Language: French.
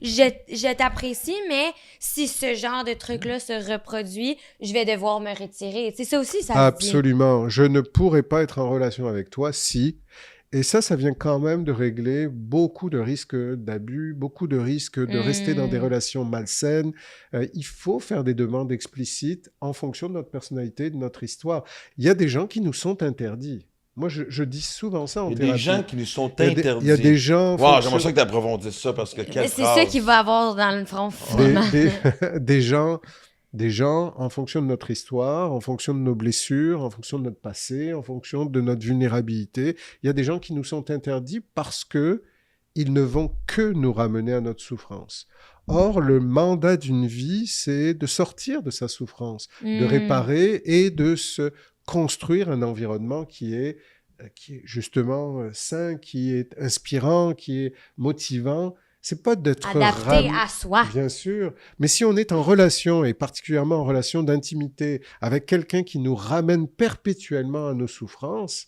je t'apprécie, mais si ce genre de truc-là se reproduit, je vais devoir me retirer. Tu sais, ça aussi, ça se dit. Absolument. Je ne pourrais pas être en relation avec toi si... Et ça vient quand même de régler beaucoup de risques d'abus, beaucoup de risques de rester dans des Hmm. relations malsaines. Il faut faire des demandes explicites en fonction de notre personnalité, de notre histoire. Il y a des gens qui nous sont interdits. Moi, je dis souvent ça Il en y a des gens thérapie. qui nous sont Il y a des interdits. gens Wow, j'aimerais ça fonctionnent... que tu approfondisses ça parce que quelle C'est ça qu'il phrase. va avoir dans le front, Des, finalement. des, des gens, en fonction de notre histoire, en fonction de nos blessures, en fonction de notre passé, en fonction de notre vulnérabilité, il y a des gens qui nous sont interdits parce que ils ne vont que nous ramener à notre souffrance. Or, le mandat d'une vie, c'est de sortir de sa souffrance, de Hmm. réparer et de se construire un environnement qui est justement sain, qui est inspirant, qui est motivant. C'est pas d'être Adapté à soi. bien sûr, mais si on est en relation, et particulièrement en relation d'intimité, avec quelqu'un qui nous ramène perpétuellement à nos souffrances,